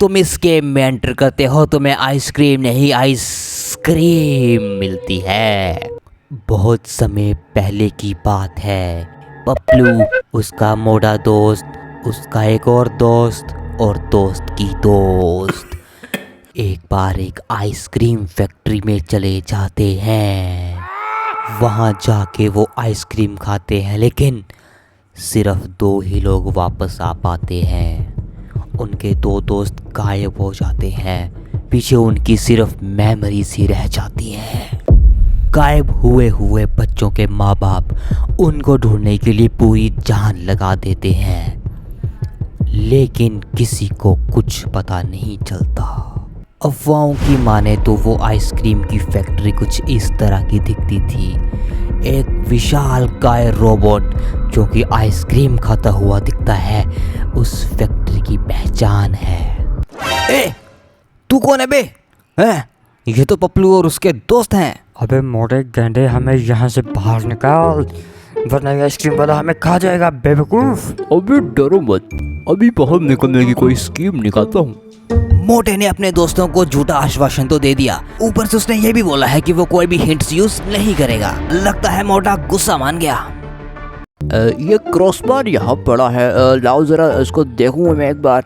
तुम इस गेम में एंटर करते हो, तुम्हें आइसक्रीम नहीं आइसक्रीम मिलती है। बहुत समय पहले की बात है। पपलू, उसका मोटा दोस्त, उसका एक और दोस्त और दोस्त की दोस्त एक बार एक आइसक्रीम फैक्ट्री में चले जाते हैं। वहाँ जाके वो आइसक्रीम खाते हैं, लेकिन सिर्फ 2 ही लोग वापस आ पाते हैं। उनके 2 दोस्त गायब हो जाते हैं। पीछे उनकी सिर्फ मेमोरीज ही रह जाती हैं। गायब हुए बच्चों के माँ बाप उनको ढूंढने के लिए पूरी जान लगा देते हैं, लेकिन किसी को कुछ पता नहीं चलता। अफवाहों की माने तो वो आइसक्रीम की फैक्ट्री कुछ इस तरह की दिखती थी। एक विशाल काय रोबोट जो कि आइसक्रीम खाता हुआ दिखता है, उस फैक्ट्री की पहचान है। ए, तू कौन है बे? ये तो पपलू और उसके दोस्त हैं। अबे मोटे गेंडे, हमें यहाँ से बाहर निकाल, वरना ये आइसक्रीम वाला हमें खा जाएगा बेवकूफ। अबे डरो मत, अभी बाहर निकलने की कोई स्कीम निकालता हूँ। मोटे ने अपने दोस्तों को झूठा आश्वासन तो दे दिया, ऊपर से उसने ये भी बोला है कि वो कोई भी हिंट्स यूज नहीं करेगा। लगता है मोटा गुस्सा मान गया। ये क्रॉसबार यहाँ पड़ा है, लाओ जरा इसको देखूँ मैं एक बार।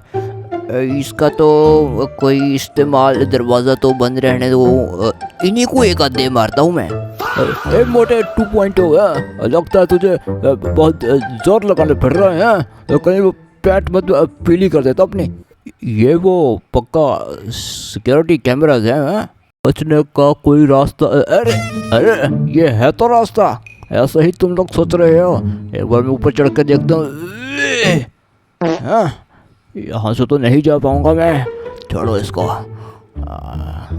इसका तो कोई इस्तेमाल, दरवाज़ा तो बंद रहने दो, इन्हीं को एक आध दे मारता हूँ मैं। ए मोटे 2 पॉइंट हो गया, लगता है तुझे बहुत जोर लगाने पड़ रहा है। कहीं वो पैट मत पीली कर देता अपनी। ये वो पक्का सिक्योरिटी कैमराज है। बचने का कोई रास्ता? अरे अरे, ये है तो रास्ता, ऐसा ही तुम लोग सोच रहे हो। एक बार मैं ऊपर चढ़ कर देखता हूँ। हाँ, यहाँ से तो नहीं जा पाऊंगा मैं। छोड़ो इसको।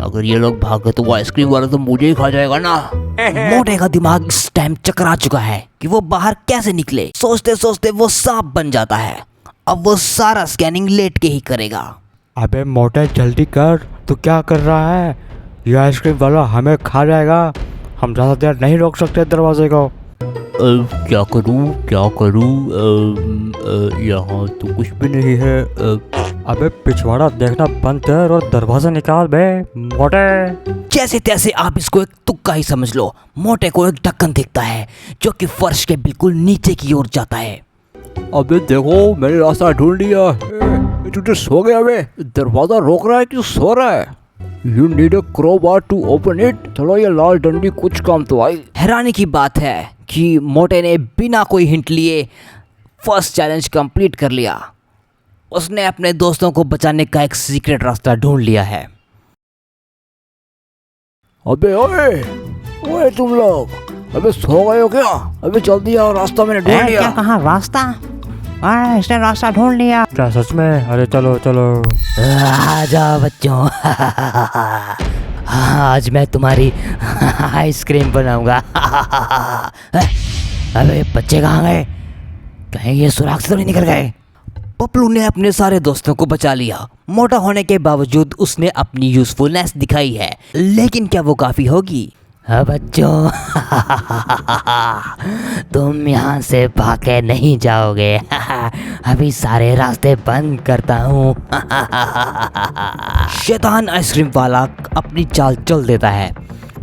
अगर ये लोग भागे तो वो आइसक्रीम वाला तो मुझे ही खा जाएगा ना। मोटे का दिमाग इस टाइम चकरा चुका है कि वो बाहर कैसे निकले। सोचते सोचते वो सांप बन जाता है। अब वो सारा स्कैनिंग लेट के ही करेगा। अबे मोटे जल्दी कर, तू क्या कर रहा है? ये आइसक्रीम वाला हमें खा जाएगा, हम ज़्यादा देर नहीं रोक सकते दरवाजे को। क्या करूँ? यहाँ तो कुछ भी नहीं है। अबे पिछवाड़ा देखना बंद कर और दरवाजा निकाल बे मोटे। जैसे तैसे आप इसको एक तुक्का ही समझ लो। मोटे को एक ढक्कन दिखता है जो कि फर्श के बिल्कुल नीचे की ओर जाता है। अबे देखो, मैंने रास्ता ढूंढ लिया। तू सो गया बे? दरवाजा रोक रहा है कि सो रहा है? You need a crowbar to open it। चलो ये लाल डंडी कुछ काम तो आई। हैरानी की बात है कि मोटे ने बिना कोई हिंट लिए फर्स्ट चैलेंज कंप्लीट कर लिया। उसने अपने दोस्तों को बचाने का एक सीक्रेट रास्ता ढूंढ लिया है। अबे ओए तुम लोग, अबे सो गए हो क्या? अबे जल्दी आओ, रास्ता मैंने ढूंढ लिया। क्या कहा रास्ता? इसने रास्ता ढूंढ लिया। क्या सच में? अरे चलो चलो। आ जाओ बच्चों। आज मैं तुम्हारी आइसक्रीम बनाऊंगा। अबे बच्चे कहाँ गए? कहीं ये सुराग से तो नहीं निकल गए? पपलू ने अपने सारे दोस्तों को बचा लिया। मोटा होने के बावजूद उसने अपनी यूजफुलनेस दिखाई है, लेकिन क्या वो काफ़ी होगी? हाँ बच्चों, तुम यहाँ से भागे नहीं जाओगे। अभी सारे रास्ते बंद करता हूँ। शैतान आइसक्रीम वाला अपनी चाल चल देता है।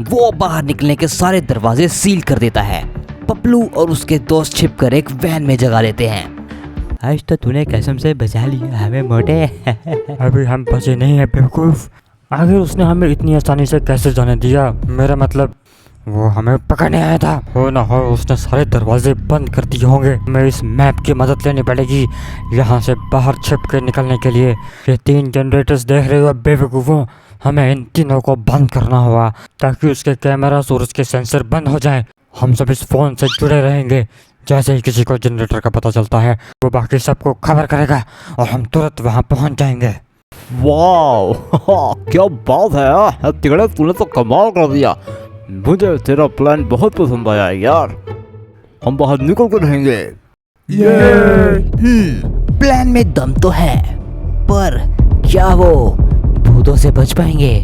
वो बाहर निकलने के सारे दरवाजे सील कर देता है। पपलू और उसके दोस्त छिपकर एक वैन में जगा लेते हैं। आज तो तूने कसम से बचा लिया हमें मोटे। अभी हम बचे नहीं है बेवकूफ। आखिर उसने हमें इतनी आसानी से कैसे जाने दिया? मेरा मतलब वो हमें पकड़ने आया था। हो ना हो उसने सारे दरवाजे बंद कर दिए होंगे। हमें इस मैप की मदद लेनी पड़ेगी यहाँ से बाहर छिप के निकलने के लिए। ये 3 जनरेटर्स देख रहे हो बेवकूफ़ों, हमें इन तीनों को बंद करना होगा ताकि उसके कैमरा और उसके सेंसर बंद हो जाएं। हम सब इस फ़ोन से जुड़े रहेंगे। जैसे ही किसी को जनरेटर का पता चलता है वो बाकी सबको खबर करेगा और हम तुरंत वहाँ पहुँच जाएंगे। वाह, क्या बात है तिगड़े, तूने तो कमाल कर दिया। मुझे तेरा प्लान बहुत पसंद आया यार। हम बाहर निकल कर रहेंगे। प्लान में दम तो है, पर क्या वो भूतों से बच पाएंगे?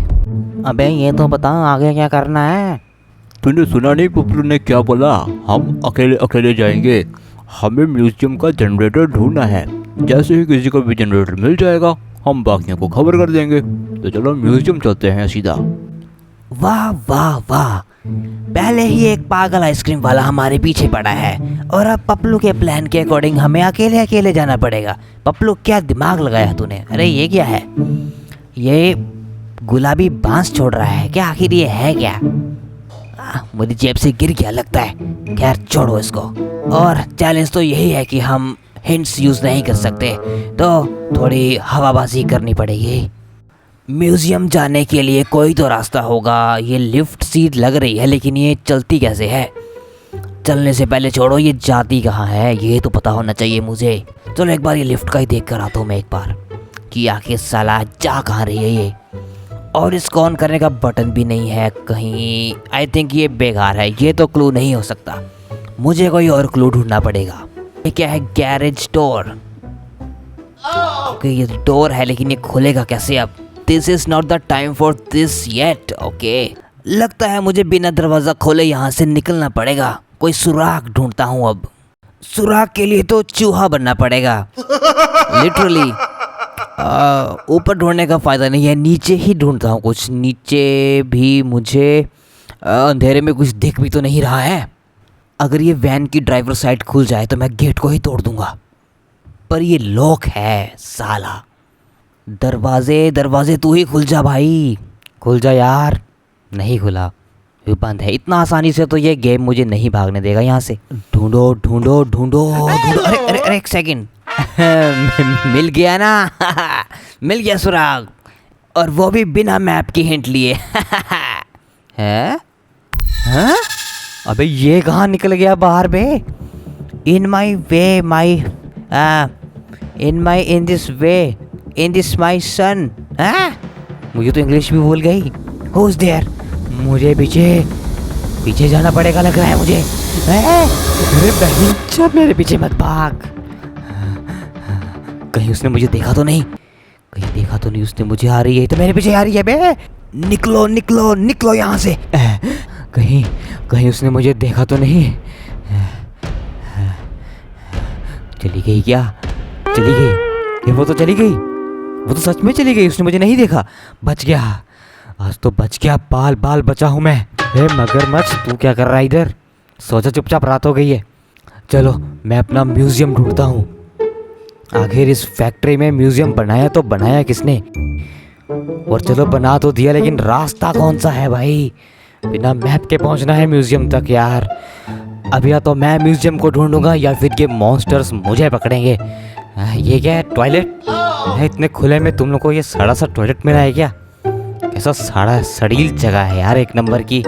अबे ये तो बता आगे क्या करना है? तूने सुना नहीं पपलू ने क्या बोला? हम अकेले अकेले जाएंगे। हमें म्यूजियम का जनरेटर ढूंढना है। जैसे ही किसी को भी जनरेटर मिल जाएगा हम बाकियों को खबर कर देंगे। तो चलो म्यूजियम चलते हैं सीधा। वाह वाह वाह, पहले ही एक पागल आइसक्रीम वाला हमारे पीछे पड़ा है और अब पप्लू के प्लान के अकॉर्डिंग हमें अकेले अकेले जाना पड़ेगा। पप्लू क्या दिमाग लगाया तूने? अरे ये क्या है? ये गुलाबी बांस छोड़ रहा है क्या? आखिर ये है क्या? मेरी जेब से गिर गया लगता है। खैर छोड़ो इसको। और चैलेंज तो यही है कि हम हिंट्स यूज़ नहीं कर सकते, तो थोड़ी हवाबाजी करनी पड़ेगी। म्यूजियम जाने के लिए कोई तो रास्ता होगा। ये लिफ्ट सीट लग रही है लेकिन ये चलती कैसे है? चलने से पहले छोड़ो, ये जाती कहाँ है ये तो पता होना चाहिए मुझे। चलो एक बार ये लिफ्ट का ही देख कर आता हूँ मैं एक बार कि आखिर साला जा कहाँ रही है ये। और इसको ऑन करने का बटन भी नहीं है कहीं। आई थिंक ये बेकार है, ये तो क्लू नहीं हो सकता। मुझे कोई और क्लू ढूंढना पड़ेगा। ये क्या है? Garage door. ओके ये डोर है लेकिन ये खुलेगा कैसे अब? This is not the time for this yet. Okay लगता है मुझे बिना दरवाज़ा खोले यहाँ से निकलना पड़ेगा। कोई सुराग ढूंढता हूँ अब। सुराग के लिए तो चूहा बनना पड़ेगा लिटरली। ऊपर ढूंढने का फ़ायदा नहीं है, नीचे ही ढूंढता हूँ कुछ। नीचे भी मुझे अंधेरे में कुछ दिख भी तो नहीं रहा है। अगर ये वैन की ड्राइवर साइड खुल जाए तो मैं गेट को ही तोड़ दूंगा, पर ये लॉक है साला। दरवाजे तू ही खुल जा भाई, खुल जा यार। नहीं खुला, ये बंद है। इतना आसानी से तो ये गेम मुझे नहीं भागने देगा यहाँ से। ढूंढो ढूंढो ढूंढो ढूंढो। अरे अरे अरे एक सेकंड मिल गया ना मिल गया सुराग, और वो भी बिना मैप की हिंट लिए है? हाँ? अबे ये कहाँ निकल गया बाहर बे? इन माई वे माई in this way in this my सन। मुझे तो इंग्लिश भी भूल गई। Who's there? मुझे पीछे जाना पड़ेगा लग रहा है मुझे। अरे बहन चल मेरे पीछे मत भाग। कहीं उसने मुझे देखा तो नहीं? कहीं देखा तो नहीं उसने मुझे? आ रही है तो मेरे पीछे आ रही है बे। निकलो निकलो निकलो यहाँ से। कहीं उसने मुझे देखा तो नहीं? चली गई क्या? चली गई? वो तो चली गई, वो तो सच में चली गई। उसने मुझे नहीं देखा। बच गया, आज तो बच गया। बाल बचा हूँ मैं। मगरमच्छ तू क्या कर रहा है इधर? सोचा चुपचाप रात हो गई है। चलो मैं अपना म्यूजियम ढूंढता हूँ। आखिर इस फैक्ट्री में म्यूजियम बनाया तो बनाया किसने? और चलो बना तो दिया, लेकिन रास्ता कौन सा है भाई? बिना मैप के पहुंचना है म्यूजियम तक यार। अब या तो मैं म्यूजियम को ढूंढूंगा या फिर ये मॉन्स्टर्स मुझे पकड़ेंगे। ये क्या है? टॉयलेट? इतने खुले में तुम लोग को ये सड़ा सा टॉयलेट मिला है क्या? कैसा सड़ा सड़ील जगह है यार, एक नंबर की।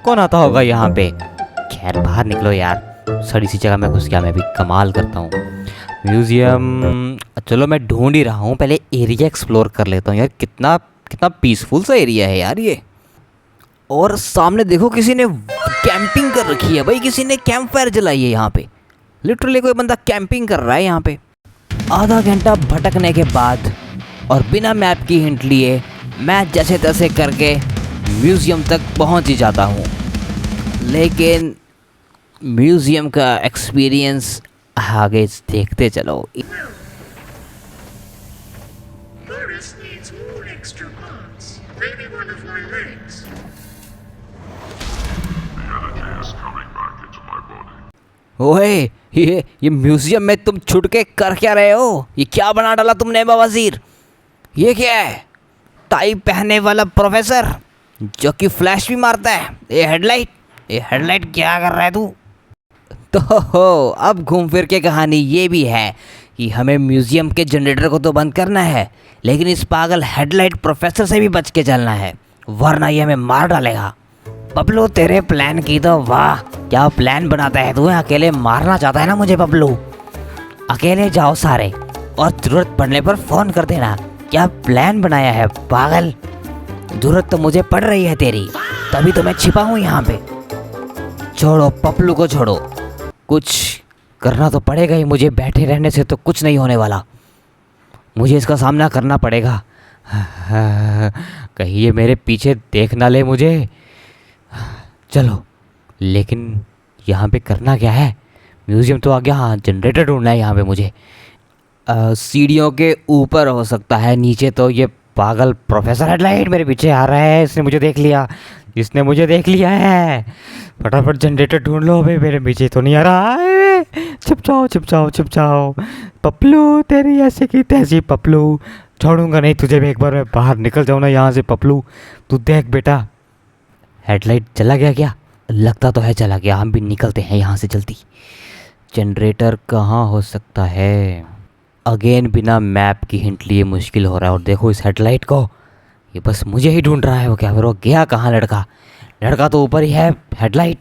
कौन आता होगा यहाँ पे? खैर बाहर निकलो यार, सड़ी सी जगह में घुस गया मैं भी। कमाल करता हूँ। म्यूजियम चलो मैं ढूंढ ही रहा हूँ, पहले एरिया एक्सप्लोर कर लेता हूँ यार। कितना पीसफुल सा एरिया है यार ये। और सामने देखो किसी ने कैंपिंग कर रखी है भाई। किसी ने कैंप फायर जलाई है यहाँ पे। लिटरली कोई बंदा कैंपिंग कर रहा है यहाँ पे। आधा घंटा भटकने के बाद और बिना मैप की हिंट लिए मैं जैसे तैसे करके म्यूज़ियम तक पहुँच ही जाता हूँ। लेकिन म्यूज़ियम का एक्सपीरियंस आगे देखते चलो। Boris needs more extra parts. Maybe one of my legs. ओए ये म्यूज़ियम में तुम छुट के कर क्या रहे हो? ये क्या बना डाला तुमने बवासीर? ये क्या है? टाई पहने वाला प्रोफेसर जो कि फ्लैश भी मारता है। ये हेडलाइट क्या कर रहा है तू? तो अब घूम फिर के कहानी ये भी है कि हमें म्यूज़ियम के जनरेटर को तो बंद करना है, लेकिन इस पागल हेडलाइट प्रोफेसर से भी बच के चलना है, वरना ये हमें मार डालेगा। पपलू तेरे प्लान की तो वाह, क्या प्लान बनाता है तू? अकेले मारना चाहता है ना मुझे पपलू? अकेले जाओ सारे और ज़रूरत पड़ने पर फ़ोन कर देना। क्या प्लान बनाया है पागल? ज़रूरत तो मुझे पड़ रही है तेरी, तभी तो मैं छिपा हूँ यहाँ पे। छोड़ो पपलू को छोड़ो, कुछ करना तो पड़ेगा ही। मुझे बैठे रहने से तो कुछ नहीं होने वाला, मुझे इसका सामना करना पड़ेगा। कहीं ये मेरे पीछे देख ना ले मुझे। चलो, लेकिन यहाँ पे करना क्या है? म्यूज़ियम तो आ गया, हाँ जनरेटर ढूंढना है यहाँ पे मुझे। सीढ़ियों के ऊपर हो सकता है, नीचे तो ये पागल प्रोफेसर हेडलाइट मेरे पीछे आ रहा है। इसने मुझे देख लिया, इसने मुझे देख लिया है। फटाफट जनरेटर ढूंढ लो, अबे मेरे पीछे तो नहीं आ रहा है। छिप जाओ छिप जाओ छिप जाओ। पपलू तेरी ऐसी की तैसी पपलू, छोड़ूंगा नहीं तुझे भी। एक बार मैं बाहर निकल जाऊँ ना यहाँ से पपलू, तू देख बेटा। हेडलाइट चला गया क्या? लगता तो है चला गया। हम भी निकलते हैं यहाँ से जल्दी। जनरेटर कहाँ हो सकता है? अगेन बिना मैप की हिंट लिए मुश्किल हो रहा है। और देखो इस हेडलाइट को, ये बस मुझे ही ढूंढ रहा है। वो क्या वो गया कहाँ लड़का? लड़का तो ऊपर ही है। हेडलाइट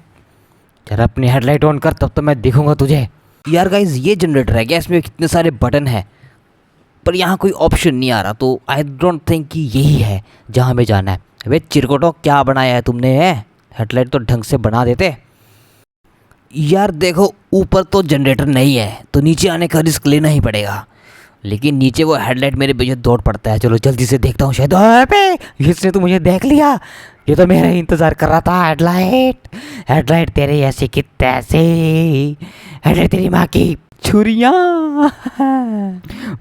जरा अपनी हेडलाइट ऑन कर, तब तो मैं दिखूंगा तुझे। यार गाइज ये जनरेटर है क्या? इसमें कितने सारे बटन हैं पर यहाँ कोई ऑप्शन नहीं आ रहा, तो आई डोंट थिंक कि यही है जहाँ हमें जाना है। वे चिरकोटो क्या बनाया है तुमने? है हेडलाइट तो ढंग से बना देते। यार देखो ऊपर तो जनरेटर नहीं है, तो नीचे आने का रिस्क लेना ही पड़ेगा। लेकिन नीचे वो हेडलाइट मेरे पीछे दौड़ पड़ता है। चलो जल्दी से देखता हूँ, शायद अबे इसने तो मुझे देख लिया। ये तो मेरा ही इंतज़ार कर रहा था। हेडलाइट हेडलाइट तेरे ऐसे कि तैसे, हेडलाइट तेरी माँ की छुरियाँ।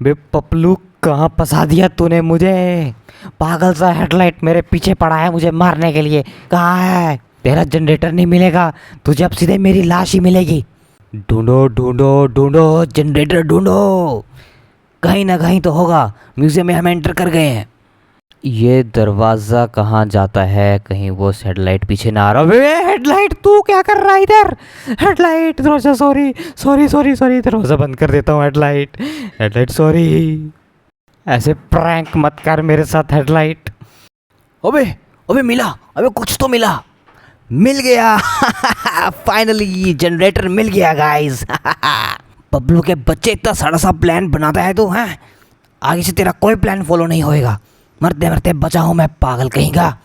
बे पपलू कहाँ फंसा दिया तूने मुझे? पागल सा हेडलाइट मेरे पीछे पड़ा है मुझे मारने के लिए। कहाँ है? तेरा जनरेटर नहीं मिलेगा तुझे, अब सीधे मेरी लाश ही मिलेगी। ढूंढो ढूंढो ढूंढो, जनरेटर ढूंढो, कहीं ना कहीं तो होगा। म्यूजियम में हम एंटर कर गए हैं। ये दरवाज़ा कहाँ जाता है? कहीं वो हेडलाइट पीछे ना आ रहा? वे हेडलाइट तू क्या कर रहा है इधर? हेडलाइट दरवाज़ा, सॉरी सॉरी सॉरी सॉरी, दरवाज़ा बंद कर देता हूँ। हेडलाइट हेडलाइट सॉरी, ऐसे प्रैंक मत कर मेरे साथ हेडलाइट। अबे अबे मिला, अबे कुछ तो मिला, मिल गया। फाइनली जनरेटर मिल गया गाइस। पब्लू के बच्चे इतना सारा सा प्लान बनाता है तो हैं, आगे से तेरा कोई प्लान फॉलो नहीं होएगा। मरते मरते बचा हूँ मैं, पागल कहीं का।